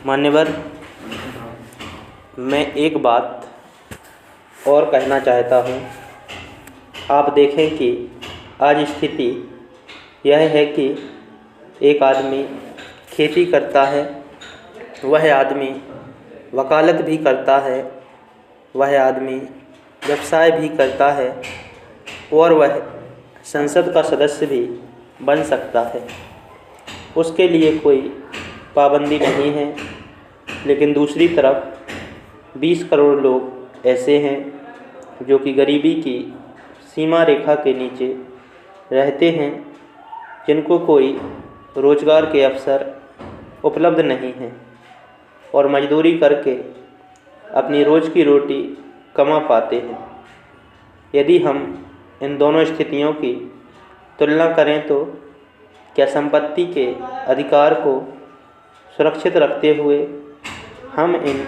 मान्यवर, मैं एक बात और कहना चाहता हूँ। आप देखें कि आज स्थिति यह है कि एक आदमी खेती करता है, वह आदमी वकालत भी करता है, वह आदमी व्यवसाय भी करता है और वह संसद का सदस्य भी बन सकता है। उसके लिए कोई पाबंदी नहीं है। लेकिन दूसरी तरफ 20 करोड़ लोग ऐसे हैं जो कि गरीबी की सीमा रेखा के नीचे रहते हैं, जिनको कोई रोज़गार के अवसर उपलब्ध नहीं हैं और मजदूरी करके अपनी रोज़ की रोटी कमा पाते हैं। यदि हम इन दोनों स्थितियों की तुलना करें तो क्या संपत्ति के अधिकार को सुरक्षित रखते हुए हम इन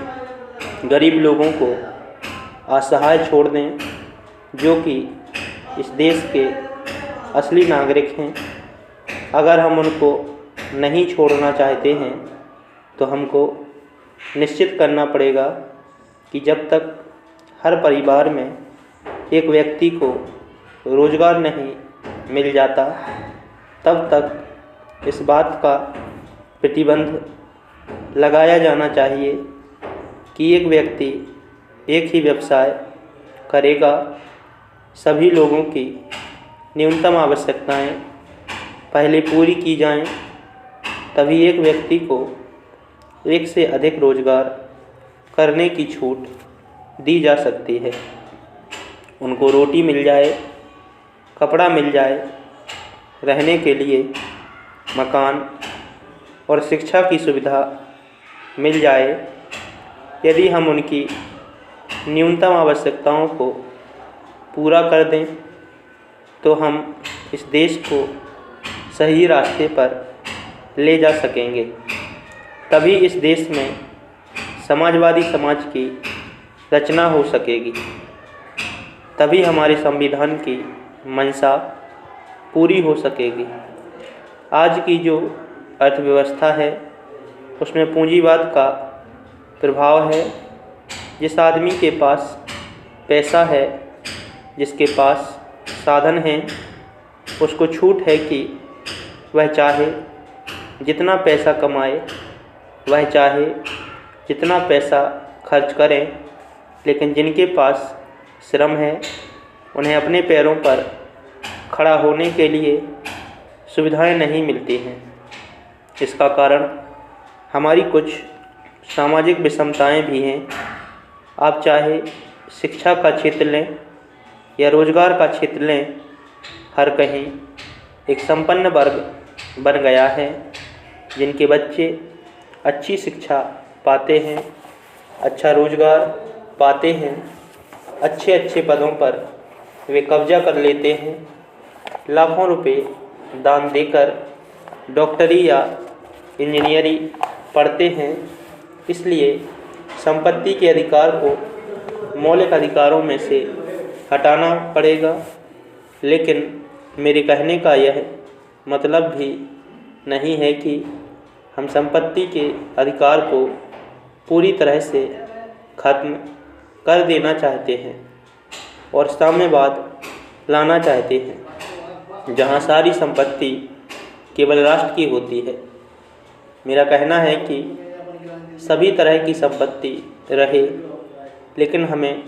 गरीब लोगों को असहाय छोड़ दें, जो कि इस देश के असली नागरिक हैं? अगर हम उनको नहीं छोड़ना चाहते हैं तो हमको निश्चित करना पड़ेगा कि जब तक हर परिवार में एक व्यक्ति को रोज़गार नहीं मिल जाता, तब तक इस बात का प्रतिबंध लगाया जाना चाहिए कि एक व्यक्ति एक ही व्यवसाय करेगा। सभी लोगों की न्यूनतम आवश्यकताएं पहले पूरी की जाएं, तभी एक व्यक्ति को एक से अधिक रोज़गार करने की छूट दी जा सकती है। उनको रोटी मिल जाए, कपड़ा मिल जाए, रहने के लिए मकान और शिक्षा की सुविधा मिल जाए। यदि हम उनकी न्यूनतम आवश्यकताओं को पूरा कर दें तो हम इस देश को सही रास्ते पर ले जा सकेंगे। तभी इस देश में समाजवादी समाज की रचना हो सकेगी। तभी हमारे संविधान की मंशा पूरी हो सकेगी। आज की जो अर्थव्यवस्था है उसमें पूंजीवाद का प्रभाव है। जिस आदमी के पास पैसा है, जिसके पास साधन हैं, उसको छूट है कि वह चाहे जितना पैसा कमाए, वह चाहे जितना पैसा खर्च करें। लेकिन जिनके पास श्रम है, उन्हें अपने पैरों पर खड़ा होने के लिए सुविधाएं नहीं मिलती हैं। इसका कारण हमारी कुछ सामाजिक विषमताएं भी हैं। आप चाहे शिक्षा का क्षेत्र लें या रोज़गार का क्षेत्र लें, हर कहीं एक संपन्न वर्ग बन गया है, जिनके बच्चे अच्छी शिक्षा पाते हैं, अच्छा रोज़गार पाते हैं, अच्छे अच्छे पदों पर वे कब्जा कर लेते हैं, लाखों रुपए दान देकर डॉक्टरी या इंजीनियरिंग पढ़ते हैं। इसलिए संपत्ति के अधिकार को मौलिक अधिकारों में से हटाना पड़ेगा। लेकिन मेरे कहने का यह मतलब भी नहीं है कि हम संपत्ति के अधिकार को पूरी तरह से ख़त्म कर देना चाहते हैं और साम्यवाद लाना चाहते हैं, जहाँ सारी संपत्ति केवल राष्ट्र की होती है। मेरा कहना है कि सभी तरह की संपत्ति रहे, लेकिन हमें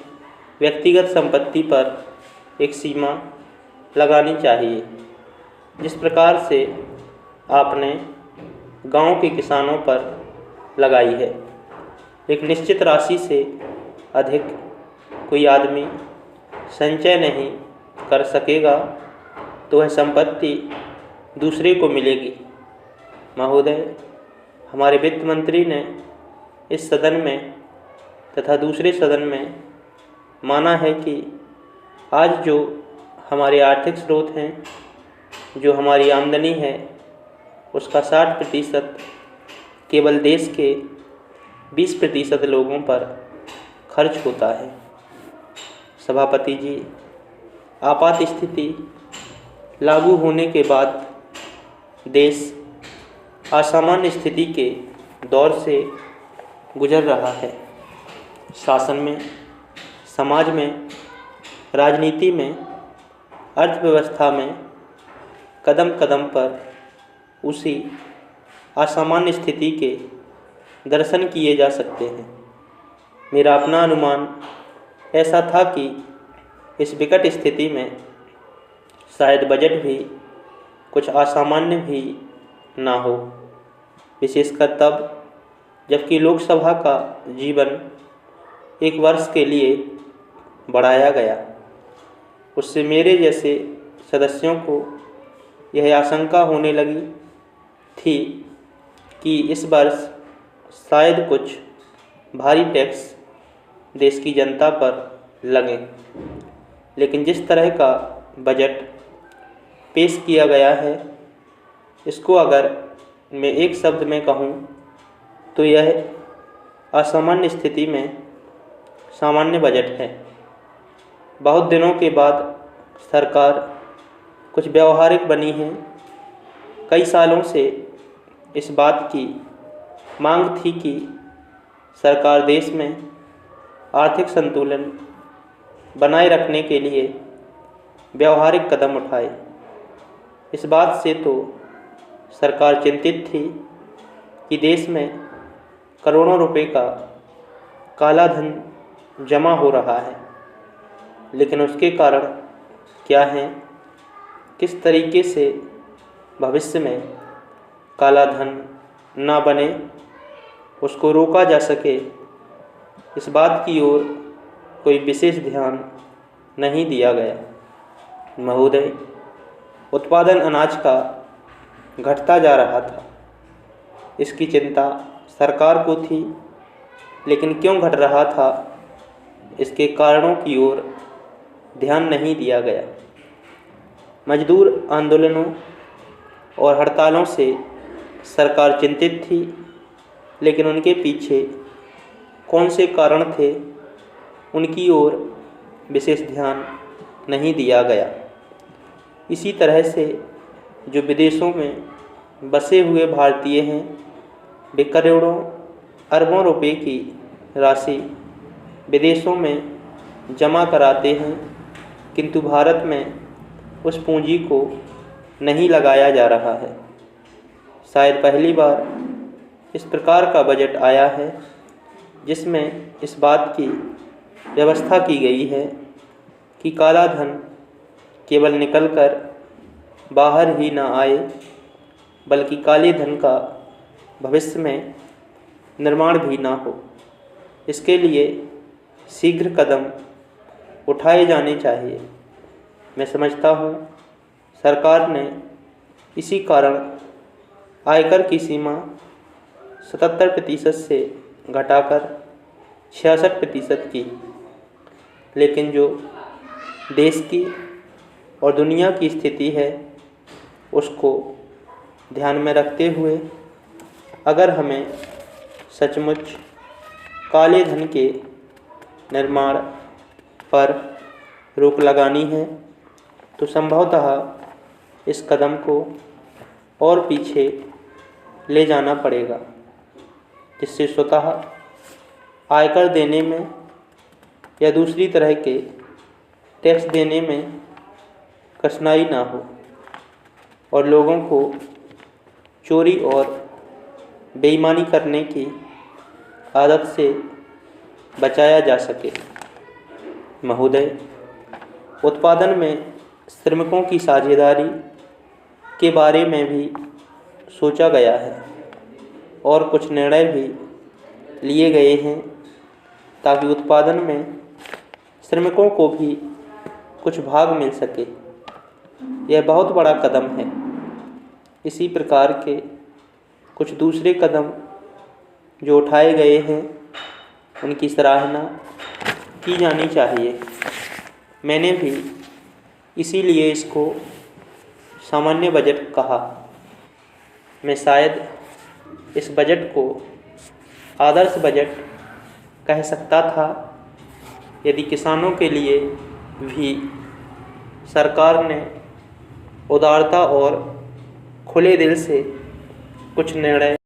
व्यक्तिगत संपत्ति पर एक सीमा लगानी चाहिए। जिस प्रकार से आपने गांव के किसानों पर लगाई है, एक निश्चित राशि से अधिक कोई आदमी संचय नहीं कर सकेगा तो वह संपत्ति दूसरे को मिलेगी। महोदय, हमारे वित्त मंत्री ने इस सदन में तथा दूसरे सदन में माना है कि आज जो हमारे आर्थिक स्रोत हैं, जो हमारी आमदनी है, उसका 60% केवल देश के 20% लोगों पर खर्च होता है। सभापति जी, आपात स्थिति लागू होने के बाद देश असामान्य स्थिति के दौर से गुजर रहा है। शासन में, समाज में, राजनीति में, अर्थव्यवस्था में कदम कदम पर उसी असामान्य स्थिति के दर्शन किए जा सकते हैं। मेरा अपना अनुमान ऐसा था कि इस विकट स्थिति में शायद बजट भी कुछ असामान्य भी ना हो, विशेषकर तब जबकि लोकसभा का जीवन 1 वर्ष के लिए बढ़ाया गया। उससे मेरे जैसे सदस्यों को यह आशंका होने लगी थी कि इस वर्ष शायद कुछ भारी टैक्स देश की जनता पर लगे। लेकिन जिस तरह का बजट पेश किया गया है, इसको अगर मैं एक शब्द में कहूँ तो यह असामान्य स्थिति में सामान्य बजट है। बहुत दिनों के बाद सरकार कुछ व्यावहारिक बनी है। कई सालों से इस बात की मांग थी कि सरकार देश में आर्थिक संतुलन बनाए रखने के लिए व्यावहारिक कदम उठाए। इस बात से तो सरकार चिंतित थी कि देश में करोड़ों रुपए का काला धन जमा हो रहा है, लेकिन उसके कारण क्या हैं, किस तरीके से भविष्य में काला धन ना बने, उसको रोका जा सके, इस बात की ओर कोई विशेष ध्यान नहीं दिया गया। महोदय, उत्पादन अनाज का घटता जा रहा था। इसकी चिंता सरकार को थी, लेकिन क्यों घट रहा था, इसके कारणों की ओर ध्यान नहीं दिया गया। मजदूर आंदोलनों और हड़तालों से सरकार चिंतित थी, लेकिन उनके पीछे कौन से कारण थे, उनकी ओर विशेष ध्यान नहीं दिया गया। इसी तरह से जो विदेशों में बसे हुए भारतीय हैं, वे करोड़ों अरबों रुपए की राशि विदेशों में जमा कराते हैं, किंतु भारत में उस पूंजी को नहीं लगाया जा रहा है। शायद पहली बार इस प्रकार का बजट आया है जिसमें इस बात की व्यवस्था की गई है कि काला धन केवल निकलकर बाहर ही ना आए, बल्कि काले धन का भविष्य में निर्माण भी ना हो। इसके लिए शीघ्र कदम उठाए जाने चाहिए। मैं समझता हूँ सरकार ने इसी कारण आयकर की सीमा 77% से घटाकर 66% की, लेकिन जो देश की और दुनिया की स्थिति है, उसको ध्यान में रखते हुए अगर हमें सचमुच काले धन के निर्माण पर रोक लगानी है, तो संभवतः इस कदम को और पीछे ले जाना पड़ेगा, जिससे स्वतः आयकर देने में या दूसरी तरह के टैक्स देने में कठिनाई ना हो और लोगों को चोरी और बेईमानी करने की आदत से बचाया जा सके। महोदय, उत्पादन में श्रमिकों की साझेदारी के बारे में भी सोचा गया है और कुछ निर्णय भी लिए गए हैं ताकि उत्पादन में श्रमिकों को भी कुछ भाग मिल सके। यह बहुत बड़ा कदम है। इसी प्रकार के कुछ दूसरे कदम जो उठाए गए हैं, उनकी सराहना की जानी चाहिए। मैंने भी इसीलिए इसको सामान्य बजट कहा। मैं शायद इस बजट को आदर्श बजट कह सकता था यदि किसानों के लिए भी सरकार ने उदारता और खुले दिल से कुछ निर्णय